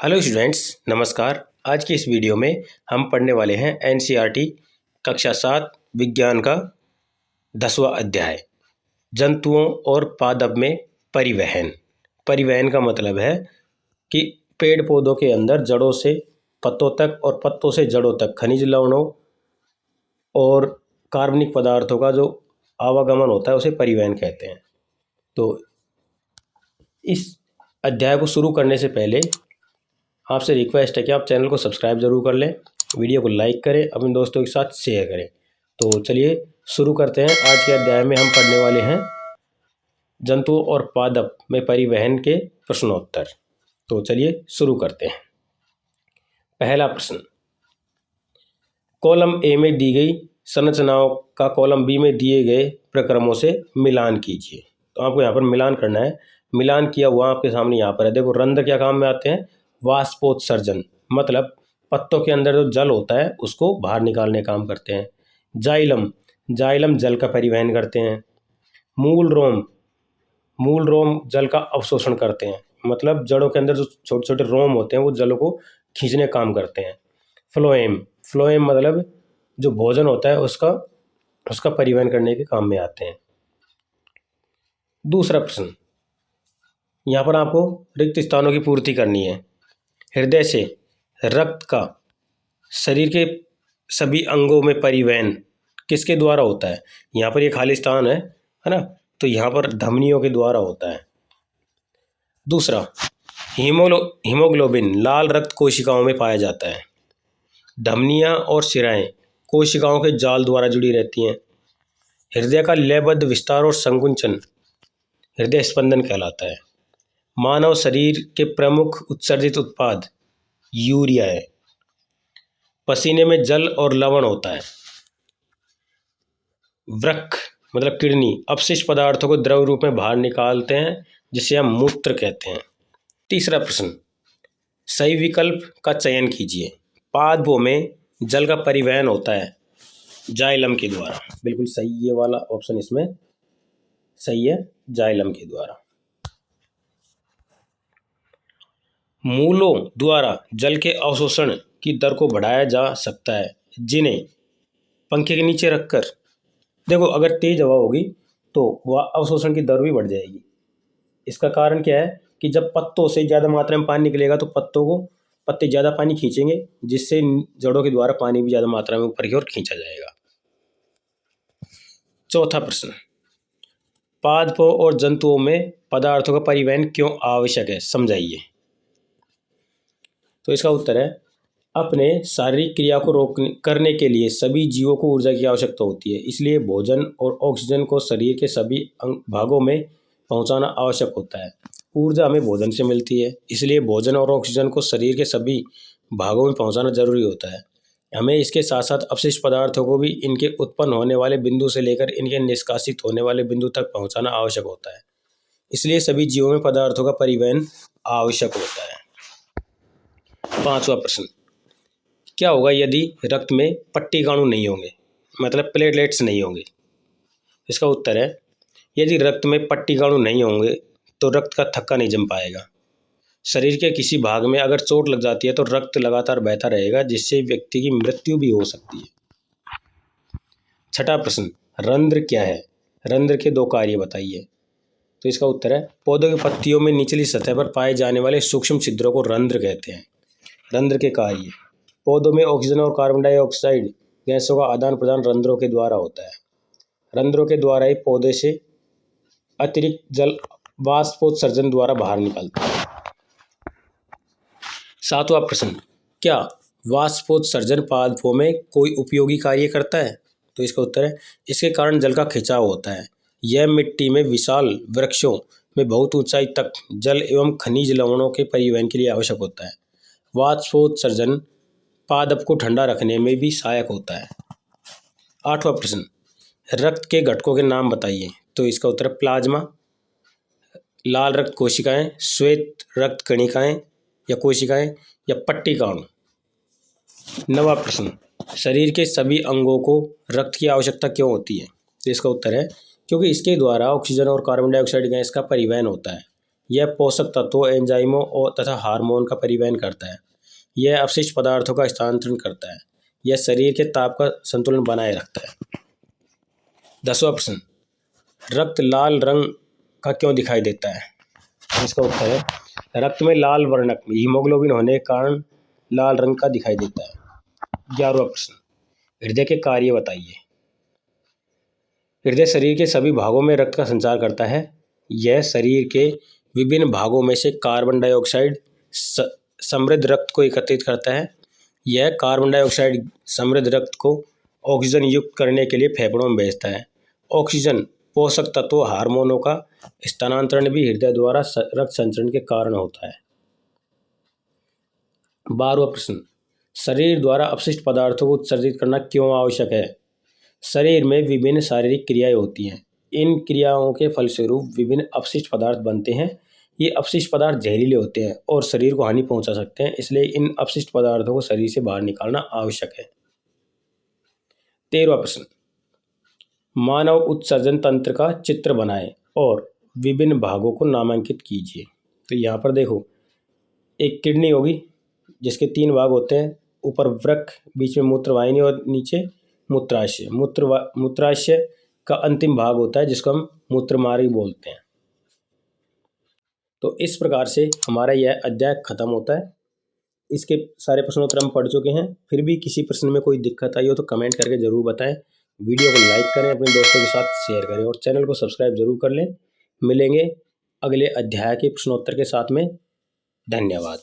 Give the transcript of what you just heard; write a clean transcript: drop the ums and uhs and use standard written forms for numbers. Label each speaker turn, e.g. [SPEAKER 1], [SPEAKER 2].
[SPEAKER 1] Hello students, नमस्कार। आज की इस वीडियो में हम पढ़ने वाले हैं एनसीईआरटी कक्षा 7 विज्ञान का 10वां अध्याय जंतुओं और पादप में परिवहन। परिवहन का मतलब है कि पेड़ पौधों के अंदर जड़ों से पत्तों तक और पत्तों से जड़ों तक खनिज लवणों और कार्बनिक पदार्थों का जो आवागमन होता है उसे परिवहन कहते हैं। तो इस अध्याय को शुरू करने से पहले आपसे रिक्वेस्ट है कि आप चैनल को सब्सक्राइब जरूर कर लें, वीडियो को लाइक करें, अपने दोस्तों के साथ शेयर करें। तो चलिए शुरू करते हैं। आज के अध्याय में हम पढ़ने वाले हैं जंतुओं और पादप में परिवहन के प्रश्नोत्तर। तो चलिए शुरू करते हैं। पहला प्रश्न, कॉलम ए में दी गई संरचनाओं का कॉलम बी में दिए गए प्रक्रमों से मिलान कीजिए। तो आपको यहाँ पर मिलान करना है। मिलान किया हुआ आपके सामने यहाँ पर है। देखो, रंध्र क्या काम में आते हैं? वाष्पोत्सर्जन, मतलब पत्तों के अंदर जो जल होता है उसको बाहर निकालने काम करते हैं। जाइलम, जाइलम जल का परिवहन करते हैं। मूल रोम, मूल रोम जल का अवशोषण करते हैं, मतलब जड़ों के अंदर जो छोटे छोटे रोम होते हैं वो जलों को खींचने काम करते हैं। फ्लोएम, फ्लोएम मतलब जो भोजन होता है उसका परिवहन करने के काम में आते हैं। दूसरा प्रश्न, यहाँ पर आपको रिक्त स्थानों की पूर्ति करनी है। हृदय से रक्त का शरीर के सभी अंगों में परिवहन किसके द्वारा होता है? यहाँ पर ये खाली स्थान है ना, तो यहाँ पर धमनियों के द्वारा होता है। दूसरा, हीमोग्लोबिन लाल रक्त कोशिकाओं में पाया जाता है। धमनियाँ और शिराएं कोशिकाओं के जाल द्वारा जुड़ी रहती हैं। हृदय का लयबद्ध विस्तार और संकुचन हृदय स्पंदन कहलाता है। मानव शरीर के प्रमुख उत्सर्जित उत्पाद यूरिया है। पसीने में जल और लवण होता है। वृक्क मतलब किडनी अपशिष्ट पदार्थों को द्रव रूप में बाहर निकालते हैं, जिसे हम मूत्र कहते हैं। तीसरा प्रश्न, सही विकल्प का चयन कीजिए। पादपों में जल का परिवहन होता है जाइलम के द्वारा। बिल्कुल सही, ये वाला ऑप्शन इसमें सही है, जाइलम के द्वारा। मूलों द्वारा जल के अवशोषण की दर को बढ़ाया जा सकता है, जिन्हें पंखे के नीचे रखकर। देखो, अगर तेज हवा होगी तो वह अवशोषण की दर भी बढ़ जाएगी। इसका कारण क्या है कि जब पत्तों से ज़्यादा मात्रा में पानी निकलेगा तो पत्ते ज़्यादा पानी खींचेंगे, जिससे जड़ों के द्वारा पानी भी ज़्यादा मात्रा में ऊपर की ओर खींचा जाएगा। चौथा प्रश्न, पादपों और जंतुओं में पदार्थों का परिवहन क्यों आवश्यक है, समझाइए। तो इसका उत्तर है, अपने शारीरिक क्रिया को करने के लिए सभी जीवों को ऊर्जा की आवश्यकता होती है। इसलिए भोजन और ऑक्सीजन को शरीर के सभी भागों में पहुंचाना आवश्यक होता है। ऊर्जा हमें भोजन से मिलती है, इसलिए भोजन और ऑक्सीजन को शरीर के सभी भागों में पहुंचाना जरूरी होता है। हमें इसके साथ साथ अपशिष्ट पदार्थों को भी इनके उत्पन्न होने वाले बिंदु से लेकर इनके निष्कासित होने वाले बिंदु तक पहुंचाना आवश्यक होता है। इसलिए सभी जीवों में पदार्थों का परिवहन आवश्यक होता है। पांचवा प्रश्न, क्या होगा यदि रक्त में पट्टिकाणु नहीं होंगे, मतलब प्लेटलेट्स नहीं होंगे? इसका उत्तर है, यदि रक्त में पट्टिकाणु नहीं होंगे तो रक्त का थक्का नहीं जम पाएगा। शरीर के किसी भाग में अगर चोट लग जाती है तो रक्त लगातार बहता रहेगा, जिससे व्यक्ति की मृत्यु भी हो सकती है। छठा प्रश्न, रंध्र क्या है? रंध्र के दो कार्य बताइए। तो इसका उत्तर है, पौधों की पत्तियों में निचली सतह पर पाए जाने वाले सूक्ष्म छिद्रों को रंध्र कहते हैं। रंध्र के कार्य, पौधों में ऑक्सीजन और कार्बन डाइऑक्साइड गैसों का आदान प्रदान रंध्रों के द्वारा होता है। रंध्रों के द्वारा ही पौधे से अतिरिक्त जल वाष्पोत्सर्जन द्वारा बाहर निकलता है। सातवां प्रश्न, क्या वाष्पोत्सर्जन पादपों में कोई उपयोगी कार्य करता है? तो इसका उत्तर है, इसके कारण जल का खिंचाव होता है। यह मिट्टी में विशाल वृक्षों में बहुत ऊंचाई तक जल एवं खनिज लवणों के परिवहन के लिए आवश्यक होता है। वाष्पोत्सर्जन पादप को ठंडा रखने में भी सहायक होता है। आठवां प्रश्न, रक्त के घटकों के नाम बताइए। तो इसका उत्तर प्लाज्मा, लाल रक्त कोशिकाएं, श्वेत रक्त कणिकाएं या कोशिकाएं या पट्टिकाणु। नवां प्रश्न, शरीर के सभी अंगों को रक्त की आवश्यकता क्यों होती है? तो इसका उत्तर है, क्योंकि इसके द्वारा ऑक्सीजन और कार्बन डाइऑक्साइड गैस का परिवहन होता है। यह पोषक तत्वों, एंजाइमों और तथा हार्मोन का परिवहन करता है। यह अपशिष्ट पदार्थों का स्थानांतरण करता है। यह शरीर के ताप का संतुलन बनाए रखता है। 10वां प्रश्न, रक्त लाल रंग का क्यों दिखाई देता है? इसका उत्तर है, रक्त में लाल वर्णक हीमोग्लोबिन होने के कारण लाल रंग का दिखाई देता है। 11वां प्रश्न, हृदय के कार्य बताइए। हृदय शरीर के सभी भागों में रक्त का संचार करता है। यह शरीर के विभिन्न भागों में से कार्बन डाइऑक्साइड समृद्ध रक्त को एकत्रित करता है। यह कार्बन डाइऑक्साइड समृद्ध रक्त को ऑक्सीजन युक्त करने के लिए फेफड़ों में भेजता है। ऑक्सीजन, पोषक तत्वों, हार्मोनों का स्थानांतरण भी हृदय द्वारा रक्त संचरण के कारण होता है। 12वां प्रश्न, शरीर द्वारा अपशिष्ट पदार्थों को उत्सर्जित करना क्यों आवश्यक है? शरीर में विभिन्न शारीरिक क्रियाएं होती हैं। इन क्रियाओं के फलस्वरूप विभिन्न अपशिष्ट पदार्थ बनते हैं। ये अपशिष्ट पदार्थ जहरीले होते हैं और शरीर को हानि पहुंचा सकते हैं, इसलिए इन अपशिष्ट पदार्थों को शरीर से बाहर निकालना आवश्यक है। 13वां प्रश्न, मानव उत्सर्जन तंत्र का चित्र बनाएं और विभिन्न भागों को नामांकित कीजिए। तो यहाँ पर देखो, एक किडनी होगी जिसके 3 भाग होते हैं, ऊपर वृक्क, बीच में मूत्रवाहिनी और नीचे मूत्राशय। मूत्राशय का अंतिम भाग होता है जिसको हम मूत्रमार्ग बोलते हैं। तो इस प्रकार से हमारा यह अध्याय खत्म होता है। इसके सारे प्रश्नोत्तर हम पढ़ चुके हैं। फिर भी किसी प्रश्न में कोई दिक्कत आई हो तो कमेंट करके ज़रूर बताएं। वीडियो को लाइक करें, अपने दोस्तों के साथ शेयर करें और चैनल को सब्सक्राइब जरूर कर लें। मिलेंगे अगले अध्याय के प्रश्नोत्तर के साथ में। धन्यवाद।